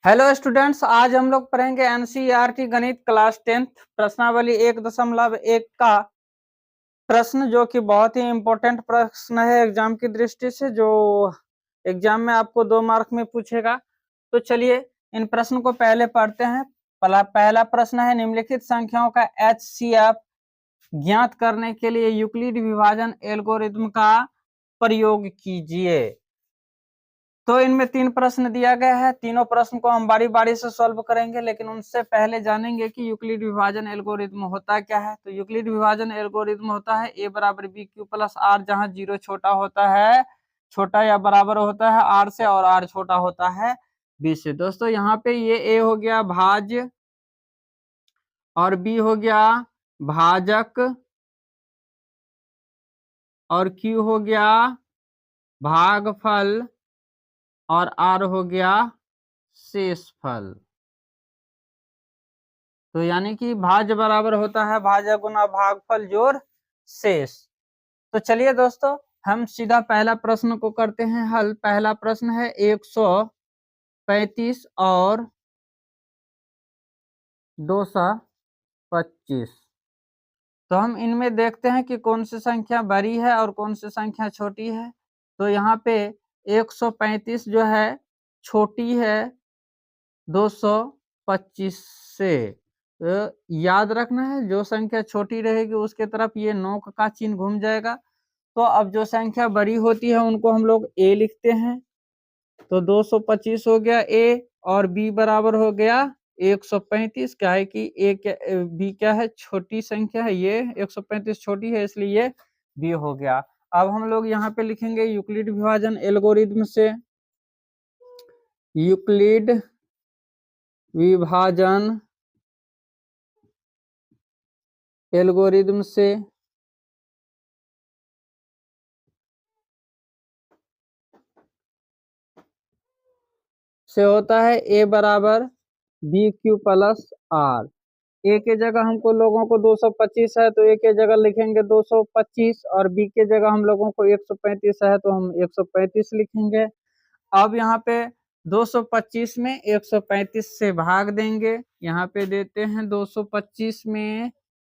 Hello students, आज हम लोग पढ़ेंगे एनसीईआरटी गणित क्लास 10th प्रश्नावली 1.1 का प्रश्न, जो कि बहुत ही इम्पोर्टेंट प्रश्न है एग्जाम की दृष्टि से, जो एग्जाम में आपको 2 मार्क में पूछेगा। तो चलिए इन प्रश्न को पहले पढ़ते हैं। पहला प्रश्न है, निम्नलिखित संख्याओं का एचसीएफ ज्ञात करने के लिए यूक्लिड विभाजन एल्गोरिथम का प्रयोग कीजिए। तो इनमें 3 प्रश्न दिया गया है। तीनों प्रश्न को हम बारी बारी से सॉल्व करेंगे, लेकिन उनसे पहले जानेंगे कि यूक्लिड विभाजन एल्गोरिथम होता क्या है। तो यूक्लिड विभाजन एल्गोरिथम होता है a बराबर बी क्यू प्लस आर, जहां 0 छोटा होता है, छोटा या बराबर होता है r से, और r छोटा होता है b से। दोस्तों यहाँ पे ये a हो गया भाज्य और b हो गया भाजक और q हो गया भागफल और r हो गया शेषफल। तो यानी कि भाज्य बराबर होता है भाज्य गुना भागफल जोड़ शेष। तो चलिए दोस्तों, हम सीधा पहला प्रश्न को करते हैं हल। पहला प्रश्न है 135 और 225। तो हम इनमें देखते हैं कि कौन सी संख्या बड़ी है और कौन सी संख्या छोटी है। तो यहाँ पे 135 जो है छोटी है 225 से। तो याद रखना है, जो संख्या छोटी रहेगी उसके तरफ ये नोक का चिन्ह घूम जाएगा। तो अब जो संख्या बड़ी होती है उनको हम लोग a लिखते हैं। तो 225 हो गया a और b बराबर हो गया 135। क्या है कि b क्या है, छोटी संख्या है, ये 135 छोटी है, इसलिए ये b हो गया। अब हम लोग यहाँ पे लिखेंगे यूक्लिड विभाजन एल्गोरिथम से, यूक्लिड विभाजन एल्गोरिथम से होता है a बराबर B Q plus R. a के जगह हमको लोगों को 225 है तो a के जगह लिखेंगे 225, और b के जगह हम लोगों को 135 है तो हम 135 लिखेंगे। अब यहाँ पे 225 में 135 से भाग देंगे। यहाँ पे देते हैं 225 में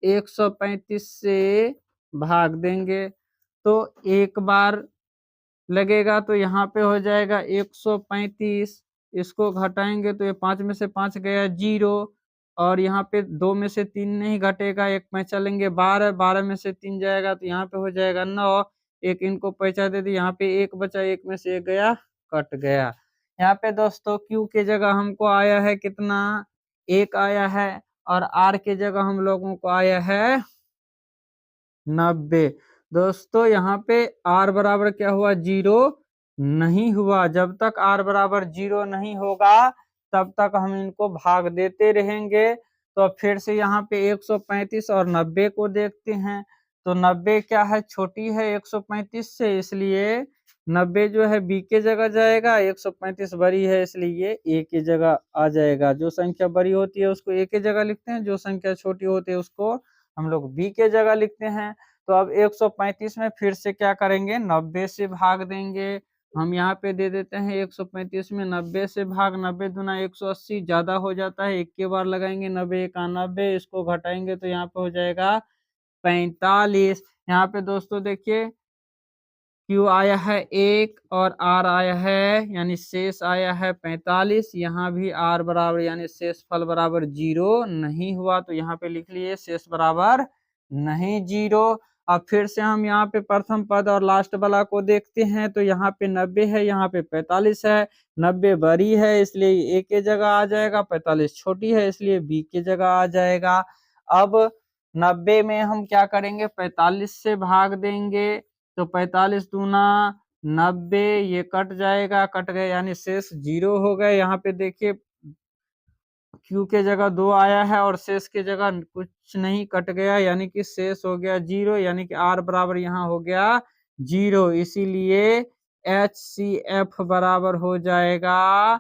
135 से भाग देंगे, तो एक बार लगेगा, तो यहाँ पे हो जाएगा 135। इसको घटाएंगे तो ये 5 में से 5 गया 0, और यहाँ पे 2 में से 3 नहीं घटेगा, एक में चलेंगे 12, 12 में से 3 जाएगा तो यहाँ पे हो जाएगा 9। एक इनको पैसा दे दी, यहाँ पे 1 बचा, 1 में से 1 गया, कट गया। यहाँ पे दोस्तों Q के जगह हमको आया है कितना, 1 आया है, और R के जगह हम लोगों को आया है 90। दोस्तों यहाँ पे r बराबर क्या हुआ, 0 नहीं हुआ। जब तक r बराबर 0 नहीं होगा तब तक हम इनको भाग देते रहेंगे। तो फिर से यहाँ पे 135 और 90 को देखते हैं। तो 90 क्या है, छोटी है 135 से, इसलिए 90 जो है b के जगह जाएगा, 135 बड़ी है इसलिए a के जगह आ जाएगा। जो संख्या बड़ी होती है उसको a के जगह लिखते हैं, जो संख्या छोटी होती है उसको हम लोग b के जगह लिखते हैं। तो अब 135 में फिर से क्या करेंगे, 90 से भाग देंगे। हम यहाँ पे दे देते हैं 135 में 90 से भाग, 90 दूना 180, ज्यादा हो जाता है, एक के बार लगाएंगे, 90 एका 90, इसको घटाएंगे तो यहाँ पे हो जाएगा 45। यहाँ पे दोस्तों देखिए Q आया है 1 और R आया है, यानी शेष आया है 45। यहाँ भी R बराबर यानी शेषफल बराबर 0 नहीं हुआ, तो यहाँ पे लिख लिए शेष बराबर नहीं 0। अब फिर से हम यहाँ पे प्रथम पद और लास्ट वाला को देखते हैं। तो यहाँ पे 90 है, यहाँ पे 45 है। 90 बड़ी है इसलिए a के जगह आ जाएगा, 45 छोटी है इसलिए b के जगह आ जाएगा। अब 90 में हम क्या करेंगे, 45 से भाग देंगे। तो 45 दूना 90, ये कट जाएगा, कट गए यानी शेष 0 हो गए। यहाँ पे देखिए Q के जगह 2 आया है और शेष के जगह कुछ नहीं, कट गया, यानी कि शेष हो गया 0, यानी कि R बराबर यहाँ हो गया 0। इसीलिए HCF बराबर हो जाएगा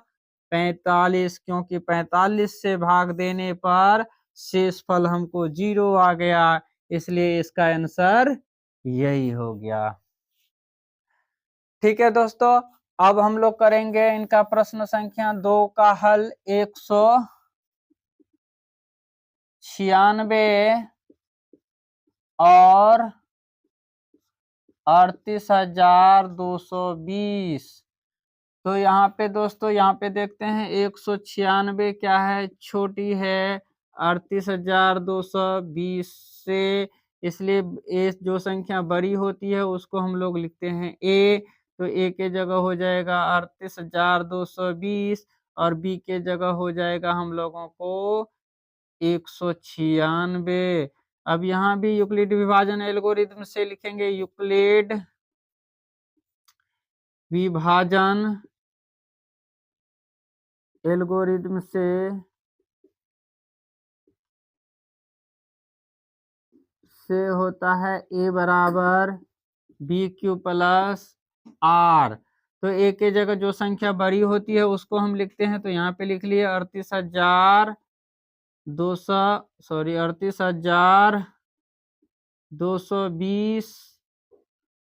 45, क्योंकि 45 से भाग देने पर शेषफल हमको 0 आ गया, इसलिए इसका आंसर यही हो गया। ठीक है दोस्तों, अब हम लोग करेंगे इनका प्रश्न संख्या 2 का हल। 196 और 38,220। तो यहाँ पे दोस्तों, यहाँ पे देखते हैं 196 क्या है, छोटी है 38,220 से, इसलिए ए जो संख्या बड़ी होती है उसको हम लोग लिखते हैं ए। तो ए के जगह हो जाएगा 38,220 और बी के जगह हो जाएगा हम लोगों को 196। अब यहाँ भी यूक्लिड विभाजन एल्गोरिथम से लिखेंगे, यूक्लिड विभाजन एल्गोरिथम से होता है ए बराबर बी क्यू प्लस आर। तो ए के जगह जो संख्या बड़ी होती है उसको हम लिखते हैं, तो यहाँ पे लिख लिए 38,220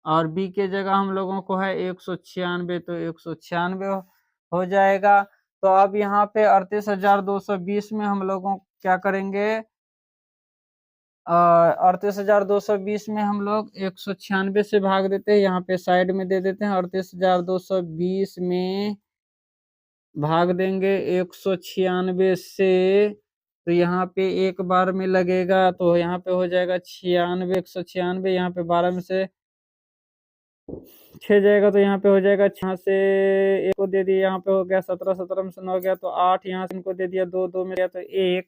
और बी के जगह हम लोगों को है 196, तो 196 हो जाएगा। तो अब यहाँ पे 38,220 में हम लोगों क्या करेंगे, 38,220 में हम लोग 196 से भाग देते हैं, यहाँ पे साइड में दे देते हैं। 38,220 में भाग देंगे 196 से, तो यहाँ पे एक बार में लगेगा, तो यहाँ पे हो जाएगा 96, 196, यहाँ पे 12 में से 6 जाएगा, तो यहाँ पे हो जाएगा 6 से एक को दे दिया, यहाँ पे हो गया 17, 17 में से 9 गया तो 8, यहाँ से इनको दे दिया 2, 2 में गया तो 1।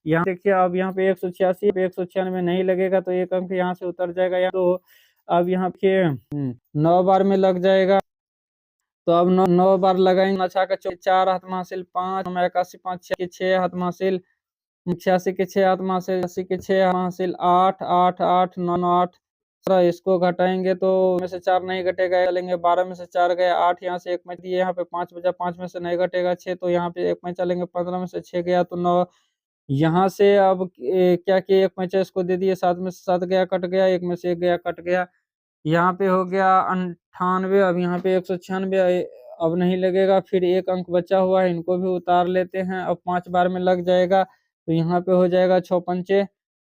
यहाँ देखिए अब यहाँ पे 186 पे 196 नहीं लगेगा, तो एक अंक यहाँ से उतर जाएगा यहाँ। तो अब यहाँ पे 9 बार में लग जाएगा, तो अब 9 बार लगाएंगे। अच्छा का 4 हाथ हासिल 5, 81 5 6 हाथ हासिल 86 के 6 हाथ हासिल 80 के 6 हासिल 8 8 8 9 9 8। इसको घटाएंगे तो में से 4 नहीं घटेगा, चलेंगे 12 में से 4 गए 8, यहाँ से 1 में दिए, यहाँ पे 5 बचा, 5 में से नहीं घटेगा 6, तो यहाँ पे 1 में चलेंगे, 15 में से 6 गया तो 9। यहाँ से अब क्या किया, 1 में 6 इसको दे दिए, 7 में से 7 गया कट गया, 1 में से 1 गया कट गया, यहाँ पे हो गया 98। अब यहाँ पे 196 अब नहीं लगेगा, फिर एक अंक बचा हुआ है, इनको भी उतार लेते हैं। अब 5 बार में लग जाएगा, तो यहाँ पे हो जाएगा 6 पंचे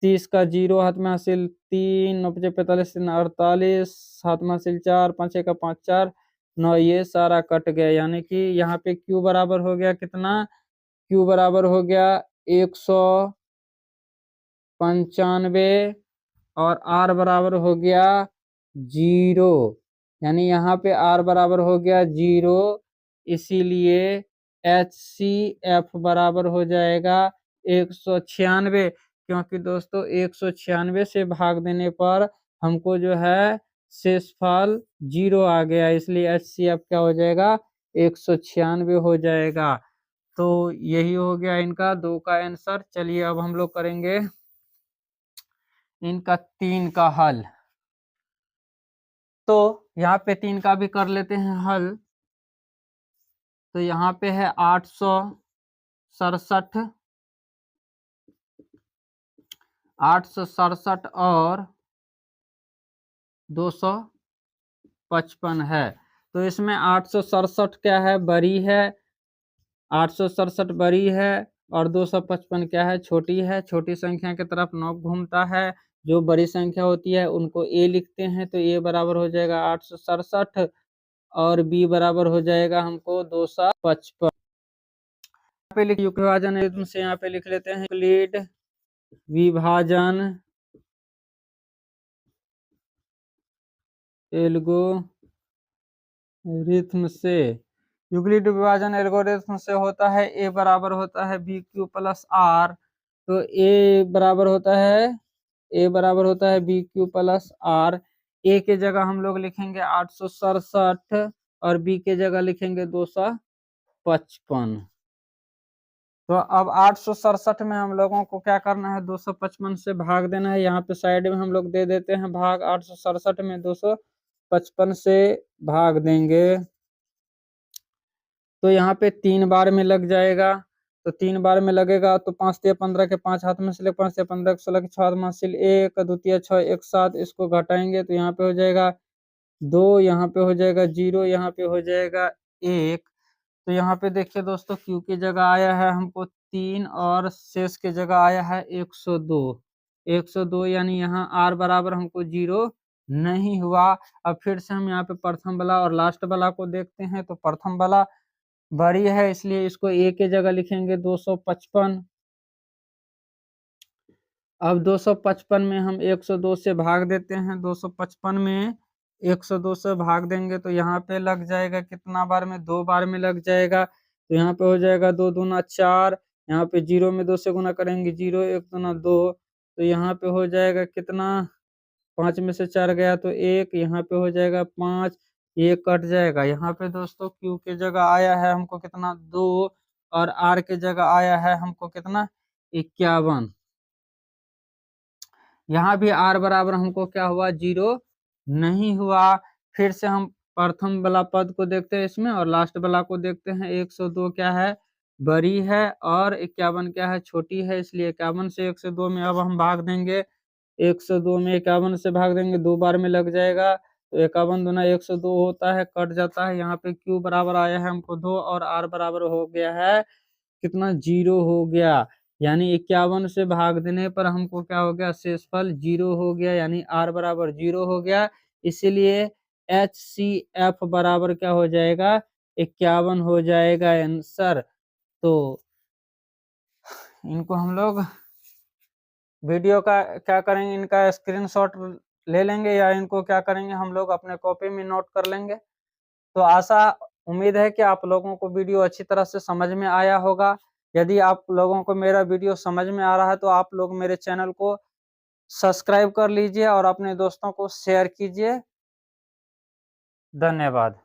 30 का 0 हाथ में हासिल 3 9 5 45 3 48 हाथ में हासिल 4 5 1 का 5 4 9, ये सारा कट गया। यानी कि यहाँ पे क्यू बराबर हो गया कितना, क्यू बराबर हो गया 195 और आर बराबर हो गया 0। यानी यहाँ पे आर बराबर हो गया 0, इसीलिए HCF बराबर हो जाएगा 196, क्योंकि दोस्तों 196 से भाग देने पर हमको जो है शेषफल 0 आ गया, इसलिए HCF क्या हो जाएगा 196 हो जाएगा। तो यही हो गया इनका 2 का आंसर। चलिए अब हम लोग करेंगे इनका 3 का हल। तो यहाँ पे 3 का भी कर लेते हैं हल। तो यहाँ पे है 867 और 255 है। तो इसमें 867 क्या है, बड़ी है, 867 बड़ी है और 255 क्या है, छोटी है। छोटी संख्या की तरफ नोक घूमता है, जो बड़ी संख्या होती है उनको ए लिखते हैं, तो ए बराबर हो जाएगा 867 और बी बराबर हो जाएगा हमको 255। यहाँ पे लिख विभाजन से यहाँ पे लिख लेते हैं यूक्लिड विभाजन एल्गोरिथम से, यूक्लिड विभाजन एल्गोरिथम से होता है ए बराबर होता है बी क्यू प्लस आर। तो ए बराबर होता है बी क्यू प्लस आर। ए के जगह हम लोग लिखेंगे 867 और बी के जगह लिखेंगे 255। तो अब 867 में हम लोगों को क्या करना है, 255 से भाग देना है। यहाँ पे साइड में हम लोग दे देते हैं भाग, 867 में 255 से भाग देंगे, तो यहाँ पे 3 बार में लग जाएगा। तो 3 बार में लगेगा, तो 5 3 15 के 5 हाथ में से 5 से 15 के 16 के 6 हाथ में से 1 2 3 6 1 7, इसको घटाएंगे तो यहाँ पे हो जाएगा 2 यहाँ पे हो जाएगा 0, यहाँ पे हो जाएगा 1। तो यहाँ पे देखिए दोस्तों Q की जगह आया है हमको 3 और शेष की जगह आया है 102। 102 यानी यहाँ R बराबर हमको 0 नहीं हुआ। अब फिर से हम यहाँ पे प्रथम वाला और लास्ट वाला को देखते हैं। तो प्रथम वाला बड़ी है इसलिए इसको A की जगह लिखेंगे 255। अब 255 में हम 102 से भाग देते हैं। 255 में 102 से भाग देंगे तो यहाँ पे लग जाएगा कितना बार में, 2 बार में लग जाएगा। तो यहाँ पे हो जाएगा 2 दूना 4, यहाँ पे 0 में 2 से गुना करेंगे 0, 1 दूना 2, तो यहाँ पे हो जाएगा कितना, 5 में से 4 गया तो 1, यहाँ पे हो जाएगा 5, ये कट जाएगा। यहाँ पे दोस्तों Q की जगह आया है हमको कितना 2 और R की जगह आया है हमको कितना 51। यहाँ भी R बराबर हमको क्या हुआ 0 नहीं हुआ। फिर से हम प्रथम वाला पद को देखते हैं इसमें और लास्ट वाला को देखते हैं। 102 क्या है बड़ी है और 51 क्या है छोटी है, इसलिए 51 से 102 में अब हम भाग देंगे। 102 में 51 से भाग देंगे 2 बार में लग जाएगा। तो 51 दूना 102 होता है, कट जाता है। यहाँ पे Q बराबर आया है हमको 2 और R बराबर हो गया है कितना 0 हो गया। यानी 51 से भाग देने पर हमको क्या हो गया शेषफल 0 हो गया, यानी R बराबर 0 हो गया। इसीलिए HCF बराबर क्या हो जाएगा 51 हो जाएगा आंसर। तो इनको हम लोग वीडियो का क्या करेंगे, इनका स्क्रीनशॉट ले लेंगे या इनको क्या करेंगे हम लोग अपने कॉपी में नोट कर लेंगे। तो आशा उम्मीद है कि आप लोगों को वीडियो अच्छी तरह से समझ में आया होगा। यदि आप लोगों को मेरा वीडियो समझ में आ रहा है तो आप लोग मेरे चैनल को सब्सक्राइब कर लीजिए और अपने दोस्तों को शेयर कीजिए। धन्यवाद।